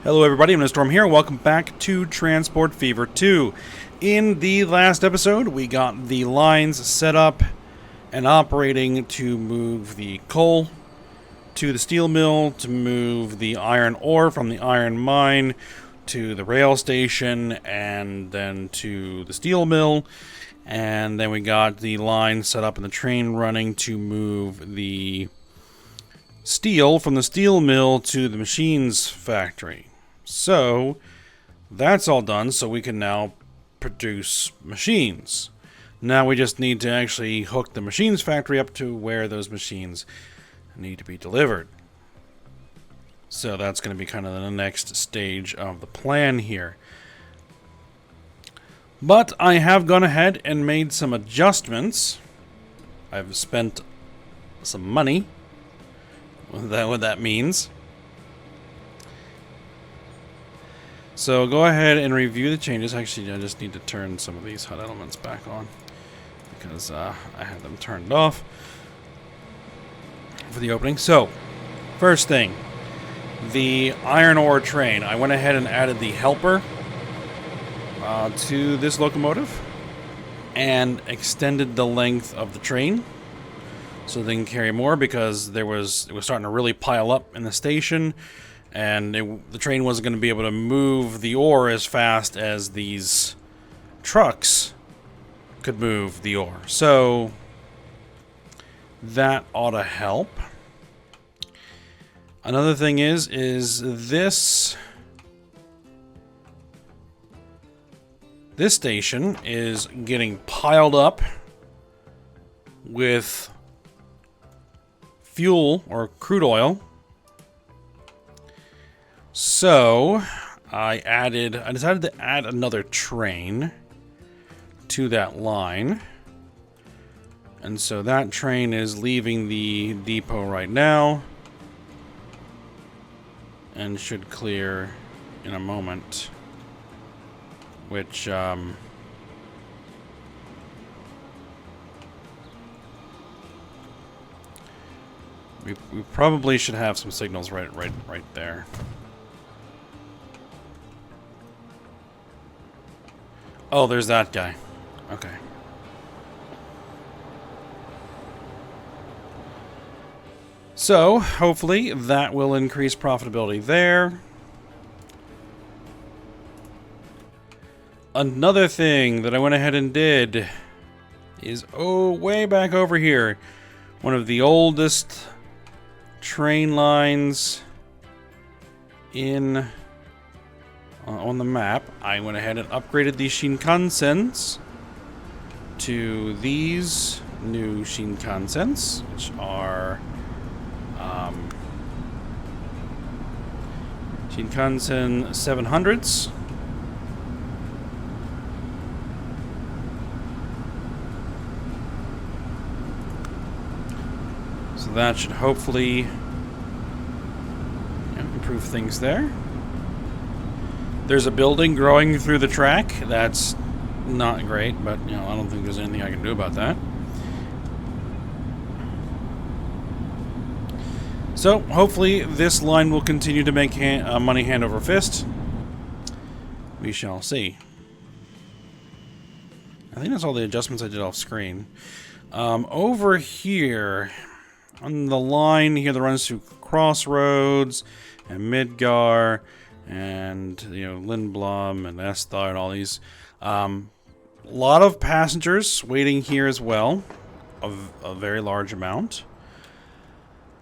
Hello everybody, I'm Storm here. Welcome back to Transport Fever 2. In the last episode, we got the lines set up and operating to move the coal to the steel mill, to move the iron ore from the iron mine to the rail station, and then to the steel mill. And then we got the line set up and the train running to move the steel from the steel mill to the machines factory. So that's all done, so we can now produce machines. Now we just need to actually hook the machines factory up to where those machines need to be delivered. So that's going to be kind of the next stage of the plan here. But I have gone ahead and made some adjustments. I've spent some money. What that means. So go ahead and review the changes. Actually, I just need to turn some of these HUD elements back on because I had them turned off for the opening. So, first thing, the iron ore train. I went ahead and added the helper to this locomotive and extended the length of the train so they can carry more, because it was starting to really pile up in the station. And the train wasn't going to be able to move the ore as fast as these trucks could move the ore. So that ought to help. Another thing is this station is getting piled up with fuel or crude oil. So I decided to add another train to that line. And so that train is leaving the depot right now and should clear in a moment, which we probably should have some signals right there. Oh, there's that guy. Okay. So, hopefully, that will increase profitability there. Another thing that I went ahead and did is, way back over here, one of the oldest train lines on the map. I went ahead and upgraded these Shinkansens to these new Shinkansens, which are Shinkansen 700s. So that should hopefully improve things there. There's a building growing through the track. That's not great, but I don't think there's anything I can do about that. So hopefully this line will continue to make money hand over fist. We shall see. I think that's all the adjustments I did off screen. Over here on the line here that runs through Crossroads and Midgar and Lindblom and Esthar and all these, a lot of passengers waiting here as well, of a very large amount.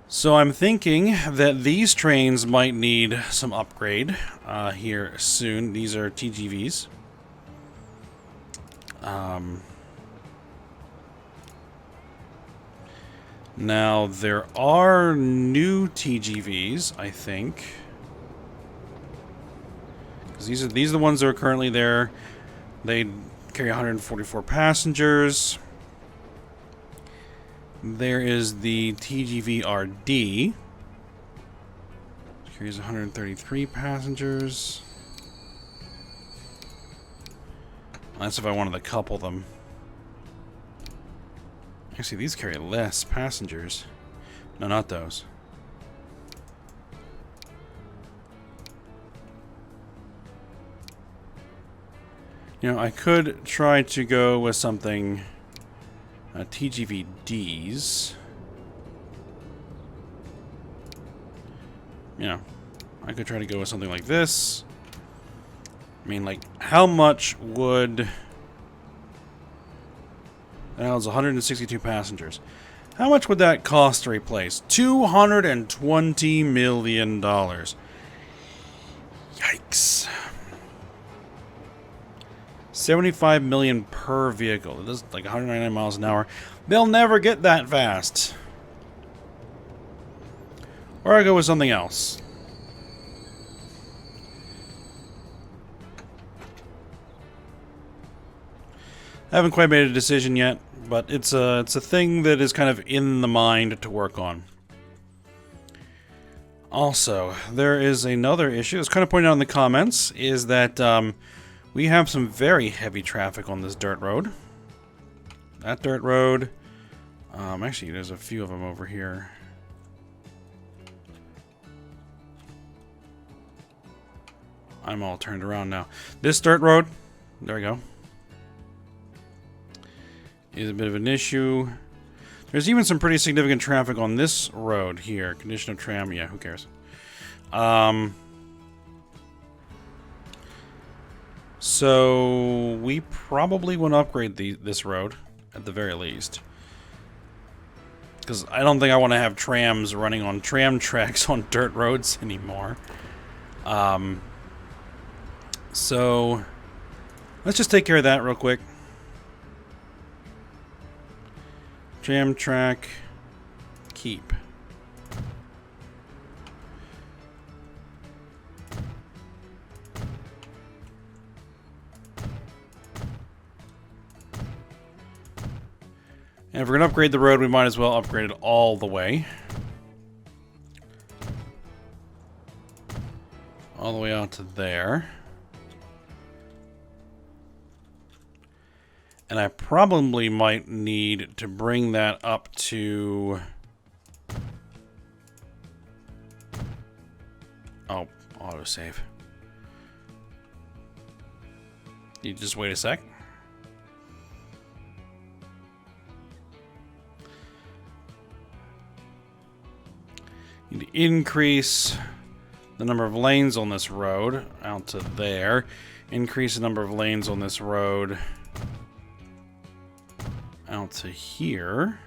So I'm thinking that these trains might need some upgrade here soon. These are TGVs. Now there are new TGVs, I think. These are the ones that are currently there. They carry 144 passengers. There is the TGV RD, which carries 133 passengers. That's if I wanted to couple them. Actually, these carry less passengers. No, not those. You know, I could try to go with something TGVDs. You know, I could try to go with something like this. I mean, like, how much would... That was 162 passengers. How much would that cost to replace? $220 million. Yikes. 75 million per vehicle. This is like 199 miles an hour. They'll never get that fast. Or I go with something else. I haven't quite made a decision yet, but it's a thing that is kind of in the mind to work on. Also, there is another issue. It's kind of pointed out in the comments, is that we have some very heavy traffic on this dirt road. That dirt road. Actually, there's a few of them over here. I'm all turned around now. This dirt road, there we go, is a bit of an issue. There's even some pretty significant traffic on this road here. Condition of tram, yeah, who cares? So we probably want to upgrade this road at the very least, because I don't think I want to have trams running on tram tracks on dirt roads anymore. So let's just take care of that real quick. Tram track, keep. And if we're going to upgrade the road, we might as well upgrade it all the way. All the way out to there. And I probably might need to bring that up to... Oh, autosave. You just wait a sec. Need to increase the number of lanes on this road out to there. Increase the number of lanes on this road out to here.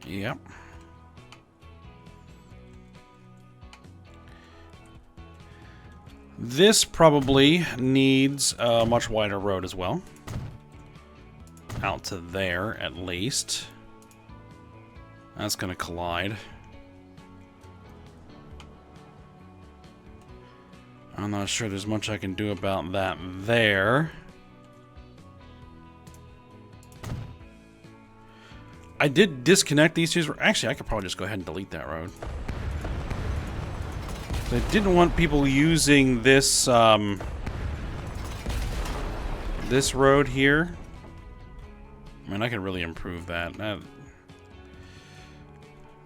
Yep. This probably needs a much wider road as well. Out to there, at least. That's gonna collide. I'm not sure there's much I can do about that there. I did disconnect these two. Actually, I could probably just go ahead and delete that road. I didn't want people using this this road here. I mean, I could really improve that.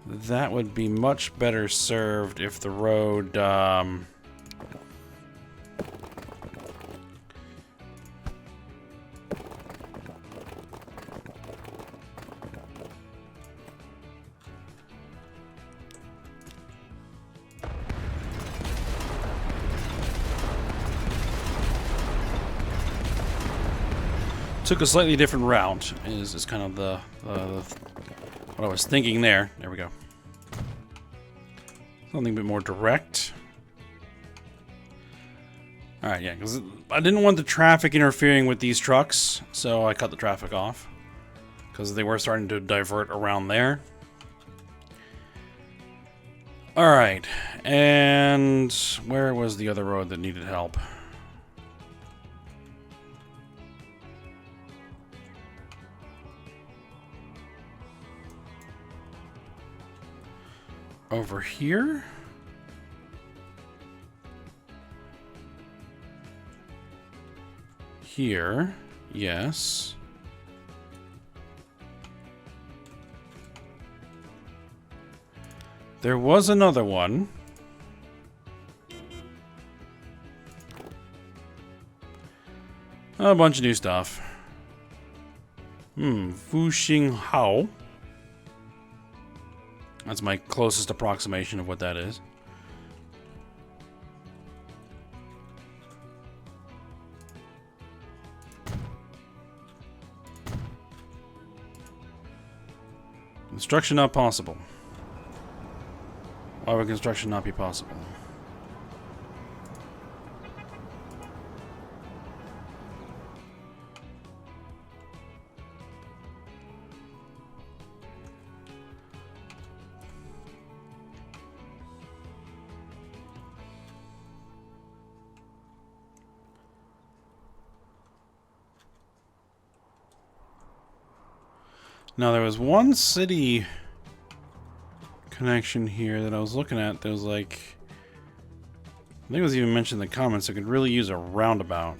That would be much better served if the road took a slightly different route, is kind of the what I was thinking there. There we go. Something a bit more direct. Alright, yeah, because I didn't want the traffic interfering with these trucks, so I cut the traffic off. Because they were starting to divert around there. Alright, and where was the other road that needed help? Over here? Here, yes. There was another one. A bunch of new stuff. Fuxing Hao. That's my closest approximation of what that is. Construction not possible. Why would construction not be possible? Now, there was one city connection here that I was looking at that was like... I think it was even mentioned in the comments, I could really use a roundabout.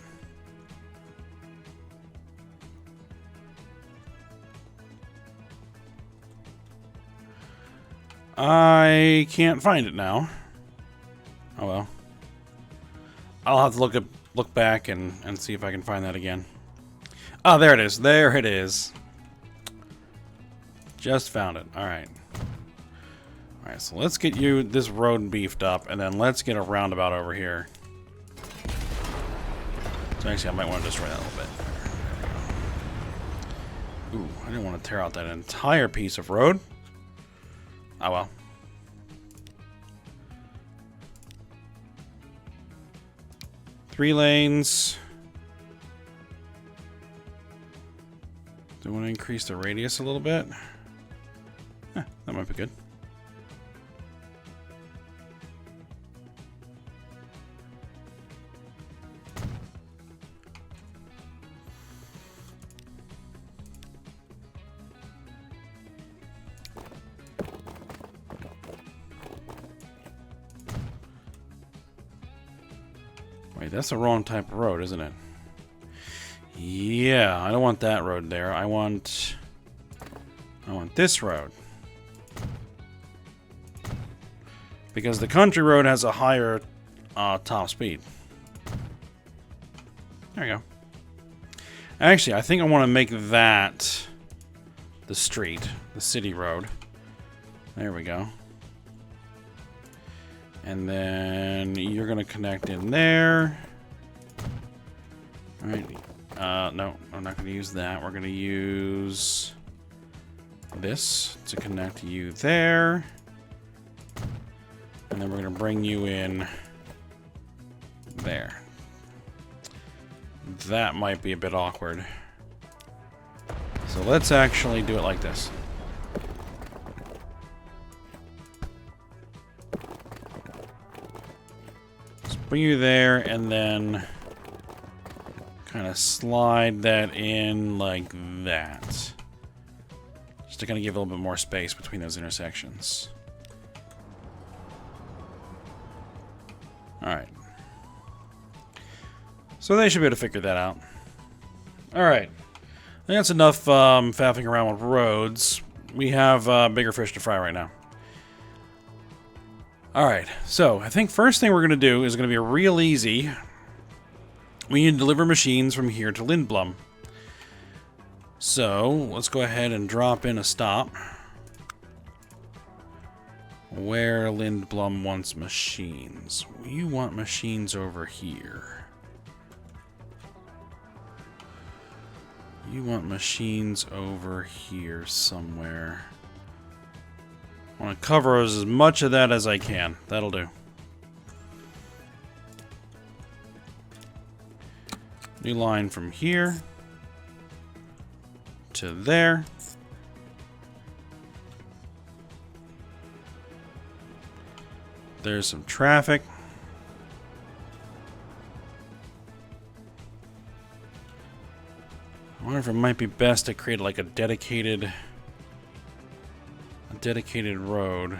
I can't find it now. Oh well. I'll have to look back and see if I can find that again. Oh, there it is. There it is. Just found it. Alright. Alright, so let's get you this road beefed up, and then let's get a roundabout over here. So actually, I might want to destroy that a little bit. Ooh, I didn't want to tear out that entire piece of road. Oh well. Three lanes. Do I want to increase the radius a little bit? That might be good. Wait, that's the wrong type of road, isn't it? Yeah, I don't want that road there. I want this road. Because the country road has a higher top speed. There we go. Actually, I think I want to make that the street, the city road. There we go. And then you're going to connect in there. All right. No, I'm not going to use that. We're going to use this to connect you there. And then we're going to bring you in there. That might be a bit awkward. So let's actually do it like this. Let's bring you there and then kind of slide that in like that. Just to kind of give a little bit more space between those intersections. Alright. So they should be able to figure that out. Alright. I think that's enough faffing around with roads. We have bigger fish to fry right now. Alright, so I think first thing we're going to do is going to be real easy. We need to deliver machines from here to Lindblom. So, let's go ahead and drop in a stop. Where Lindblom wants machines. You want machines over here. You want machines over here somewhere. I want to cover as much of that as I can. That'll do. New line from here to there. There's some traffic. I wonder if it might be best to create like a dedicated road.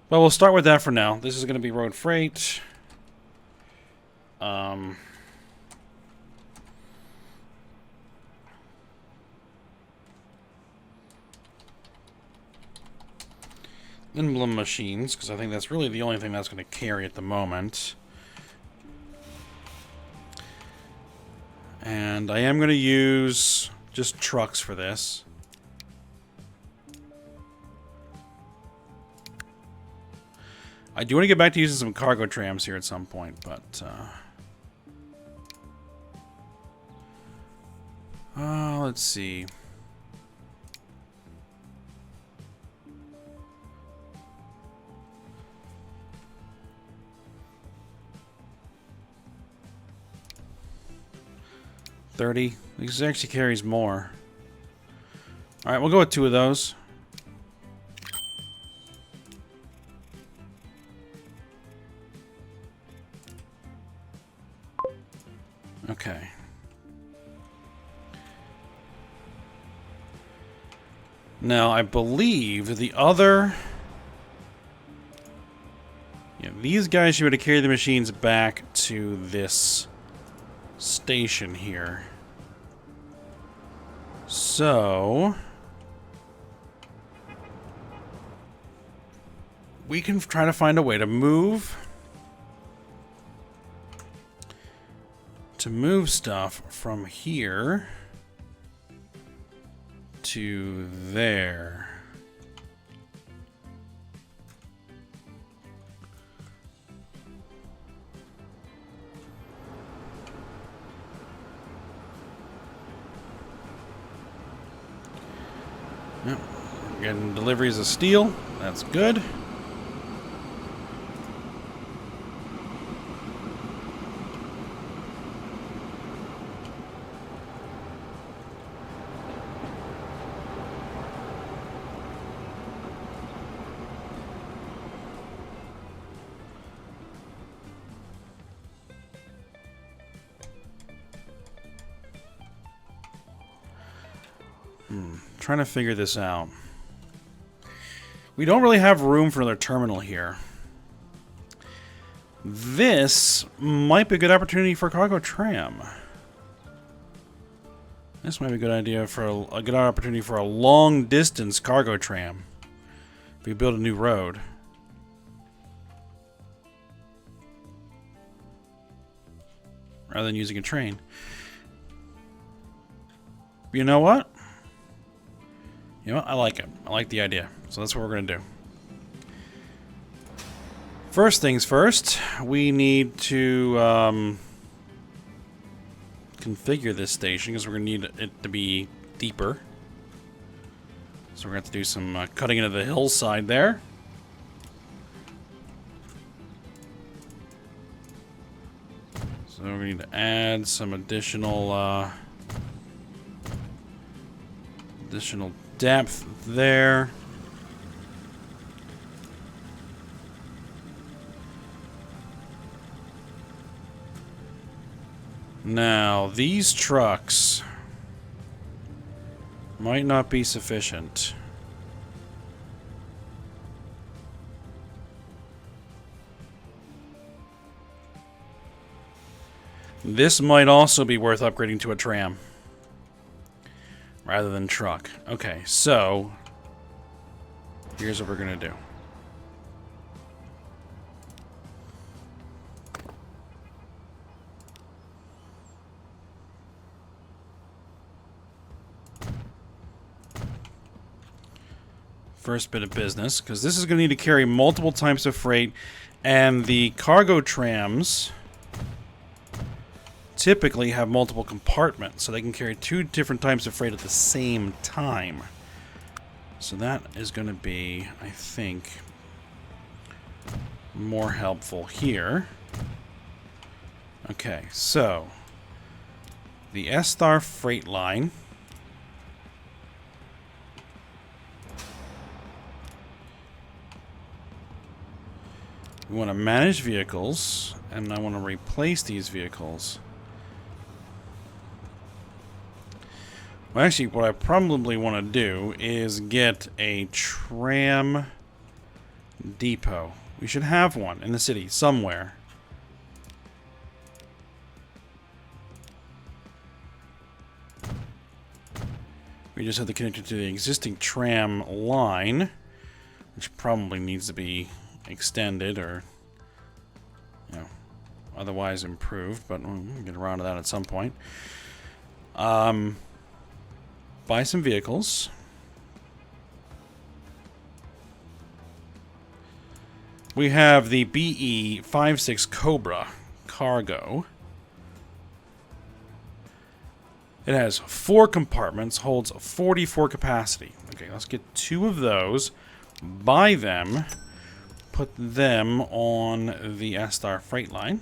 But we'll start with that for now. This is going to be road freight. Emblem machines, because I think that's really the only thing that's going to carry at the moment. And I am going to use just trucks for this. I do want to get back to using some cargo trams here at some point, but... let's see. $30. This actually carries more. Alright, we'll go with 2 of those. Okay. Now, I believe the other... Yeah, these guys should be able to carry the machines back to this station here. So... we can try to find a way to move... stuff from here to there. Yep. We're getting deliveries of steel. That's good. Trying to figure this out. We don't really have room for another terminal here. This might be a good opportunity for a cargo tram. This might be a good idea for a good opportunity for a long distance cargo tram. If we build a new road. Rather than using a train. But you know what? You know what? I like it. I like the idea. So that's what we're going to do. First things first, we need to configure this station because we're going to need it to be deeper. So we're going to have to do some cutting into the hillside there. So we're going to need to add some additional depth there. Now, these trucks might not be sufficient. This might also be worth upgrading to a tram rather than truck. Okay, so here's what we're gonna do. First bit of business, because this is gonna need to carry multiple types of freight, and the cargo trams typically have multiple compartments, so they can carry 2 different types of freight at the same time. So that is going to be, I think, more helpful here. Okay, so the S-Star freight line. We want to manage vehicles, and I want to replace these vehicles. Well, actually, what I probably want to do is get a tram depot. We should have one in the city somewhere. We just have to connect it to the existing tram line, which probably needs to be extended or, you know, otherwise improved, but we'll get around to that at some point. Buy some vehicles. We have the BE-56 Cobra Cargo. It has 4 compartments, holds 44 capacity. Okay, let's get 2 of those, buy them, put them on the S-Star freight line.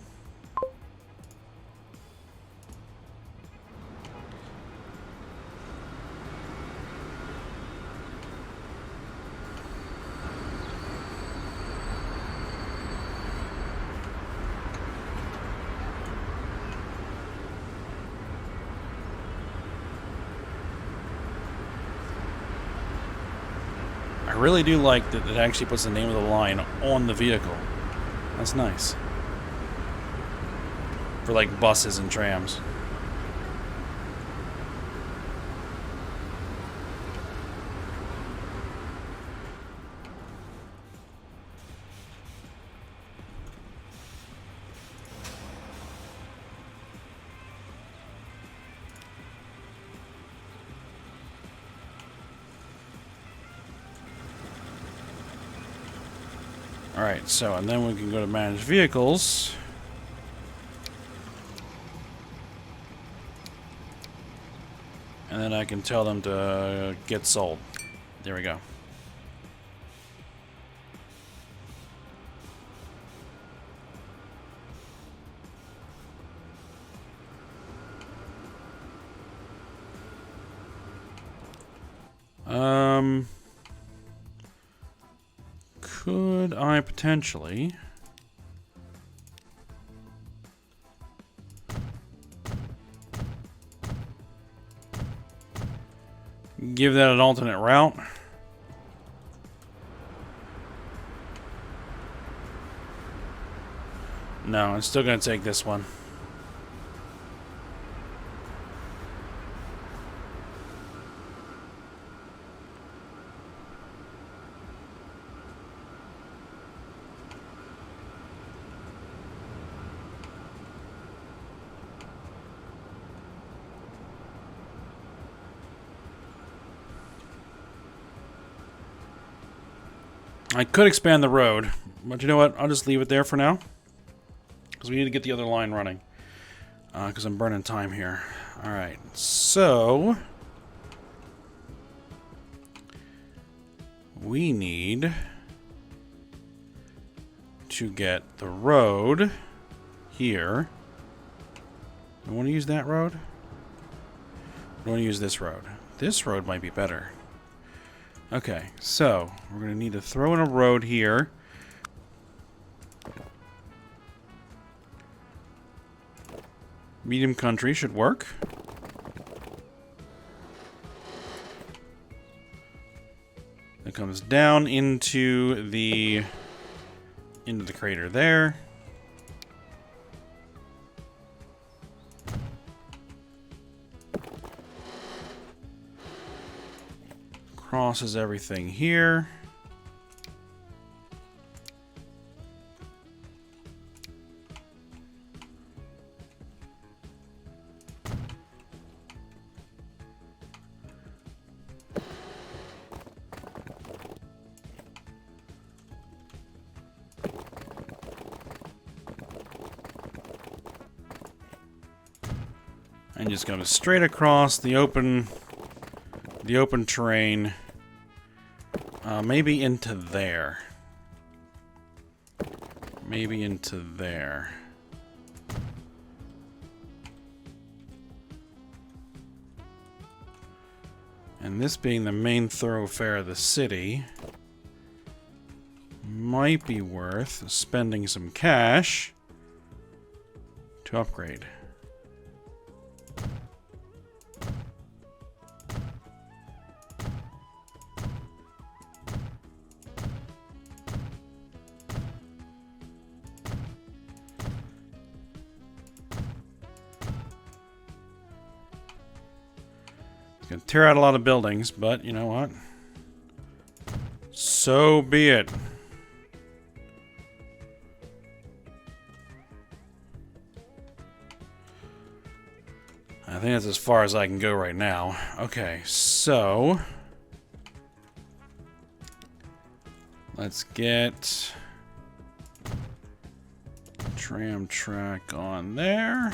I really do like that it actually puts the name of the line on the vehicle. That's nice. For like buses and trams. Alright, so, and then we can go to manage vehicles. And then I can tell them to get sold. There we go. Could I potentially give that an alternate route? No, I'm still going to take this one. I could expand the road, but you know what? I'll just leave it there for now. Because we need to get the other line running. Because I'm burning time here. Alright, so we need to get the road here. Do I want to use that road? I want to use this road. This road might be better. Okay, so we're going to need to throw in a road here. Medium country should work. It comes down into the crater there. Crosses everything here. And just go straight across the open terrain. Maybe into there. Maybe into there. And this being the main thoroughfare of the city, might be worth spending some cash to upgrade. Gonna tear out a lot of buildings, but you know what? So be it. I think that's as far as I can go right now. Okay, so let's get tram track on there.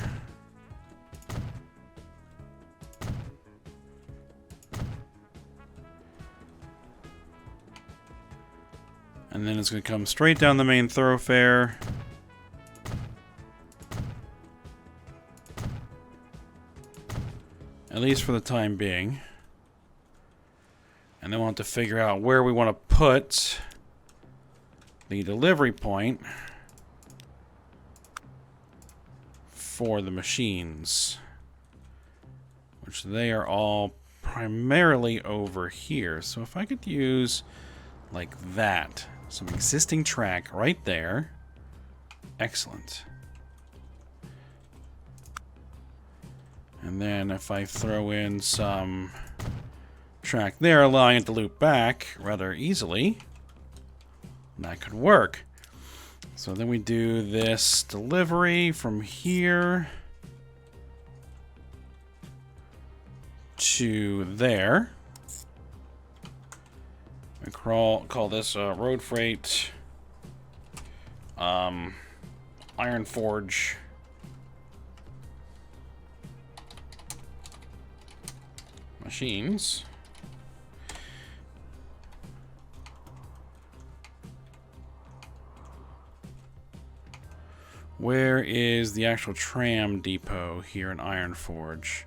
And then it's going to come straight down the main thoroughfare. At least for the time being. And then we'll have to figure out where we want to put the delivery point for the machines. Which they are all primarily over here. So if I could use like that. Some existing track right there. Excellent. And then if I throw in some track there, allowing it to loop back rather easily, that could work. So then we do this delivery from here to there. We call this road freight Ironforge machines. Where is the actual tram depot here in Ironforge?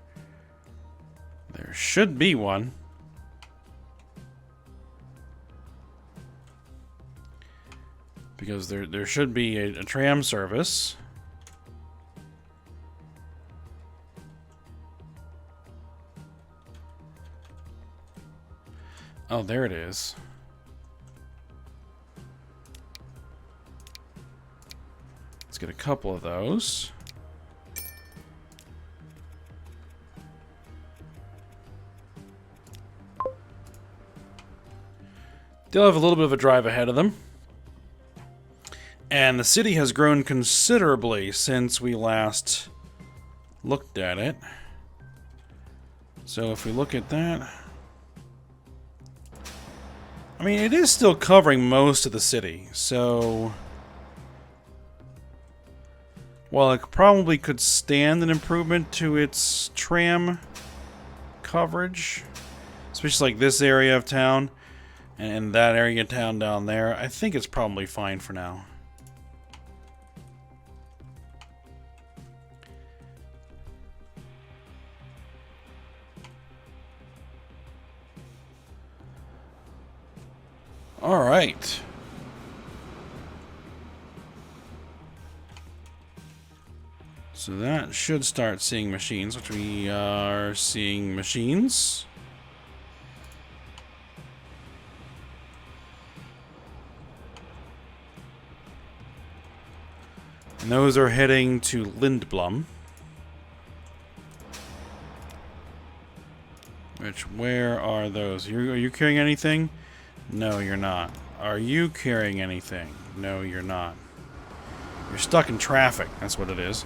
There should be one. Because there should be a tram service. Oh, there it is. Let's get a couple of those. They'll have a little bit of a drive ahead of them. And the city has grown considerably since we last looked at it. So if we look at that... I mean, it is still covering most of the city, so... While it probably could stand an improvement to its tram coverage, especially like this area of town, and that area of town down there, I think it's probably fine for now. All right. So that should start seeing machines, which we are seeing machines. And those are heading to Lindblom. Which, where are those? Are you carrying anything? No, you're not. Are you carrying anything? No, you're not. You're stuck in traffic. That's what it is.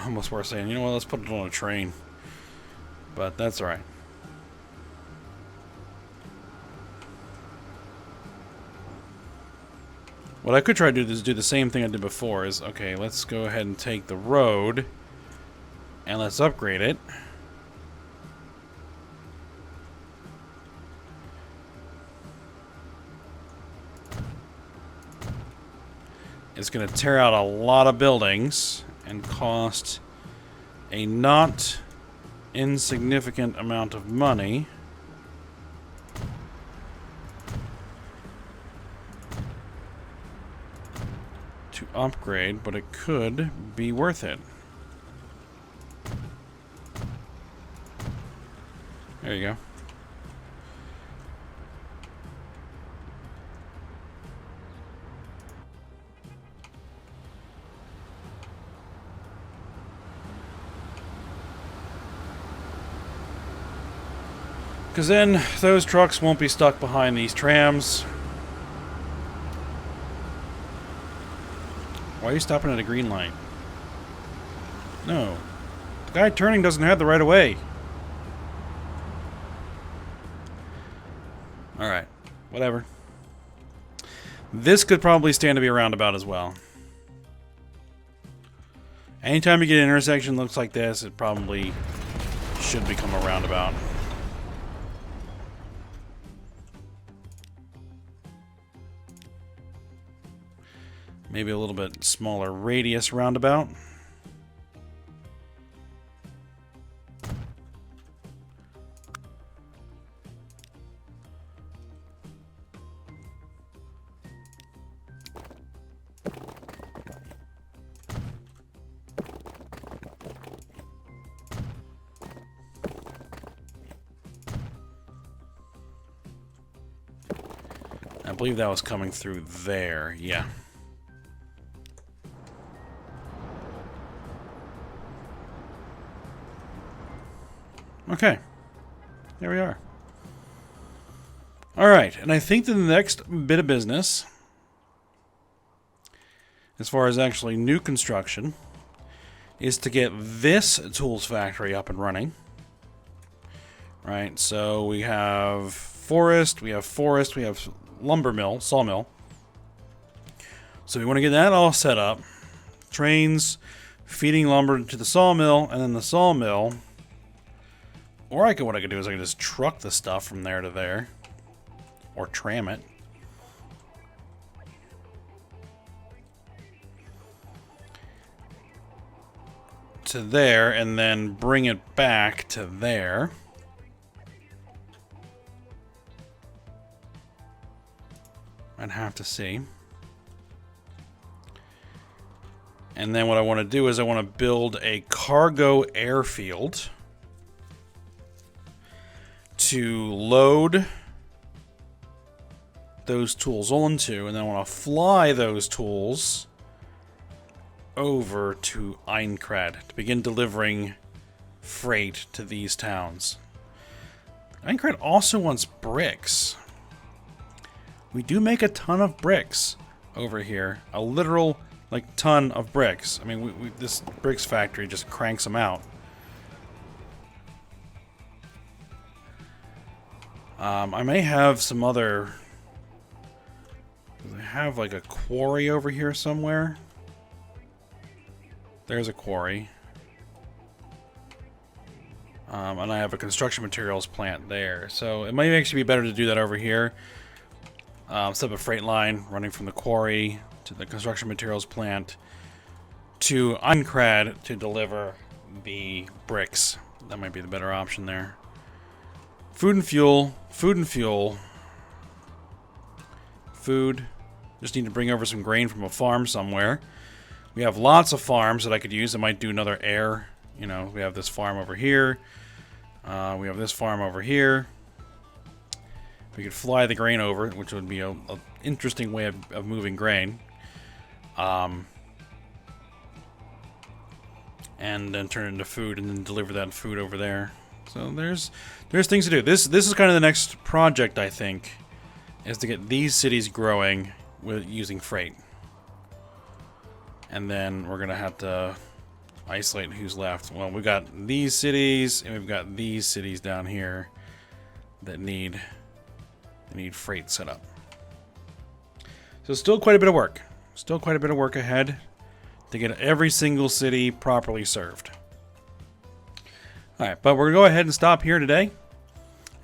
Almost worth saying, you know what, let's put it on a train. But that's alright. What I could try to do is do the same thing I did before. Is, okay, let's go ahead and take the road and let's upgrade it. It's going to tear out a lot of buildings and cost a not insignificant amount of money. To upgrade, but it could be worth it. There you go. Because then those trucks won't be stuck behind these trams. Why are you stopping at a green light? No. The guy turning doesn't have the right of way. Alright. Whatever. This could probably stand to be a roundabout as well. Anytime you get an intersection that looks like this, it probably should become a roundabout. Maybe a little bit smaller radius roundabout. I believe that was coming through there, yeah. Okay, there we are. Alright, and I think the next bit of business, as far as actually new construction, is to get this tools factory up and running. Right, so we have forest, we have lumber mill, sawmill. So we want to get that all set up. Trains feeding lumber to the sawmill, and then the sawmill. Or what I could do is I could just truck the stuff from there to there. Or tram it. To there, and then bring it back to there. I'd have to see. And then what I want to do is I want to build a cargo airfield to load those tools onto, and then I want to fly those tools over to Ironforge to begin delivering freight to these towns. Ironforge also wants bricks. We do make a ton of bricks over here. A literal, like, ton of bricks. I mean, this bricks factory just cranks them out. I may have some other... I have, like, a quarry over here somewhere. There's a quarry. And I have a construction materials plant there. So it might actually be better to do that over here. Set up a freight line running from the quarry to the construction materials plant to Ironforge to deliver the bricks. That might be the better option there. Food and fuel. Food and fuel. Food. Just need to bring over some grain from a farm somewhere. We have lots of farms that I could use. I might do another air. You know, we have this farm over here. We have this farm over here. We could fly the grain over, which would be an interesting way of moving grain. And then turn it into food and then deliver that food over there. So there's things to do. This is kind of the next project, I think, is to get these cities growing with using freight. And then we're going to have to isolate who's left. Well, we've got these cities, and we've got these cities down here that need freight set up. So still quite a bit of work. Still quite a bit of work ahead to get every single city properly served. Alright, but we're going to go ahead and stop here today.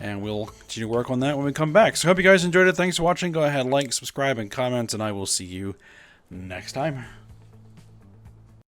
And we'll continue to work on that when we come back. So I hope you guys enjoyed it. Thanks for watching. Go ahead, like, subscribe, and comment, and I will see you next time.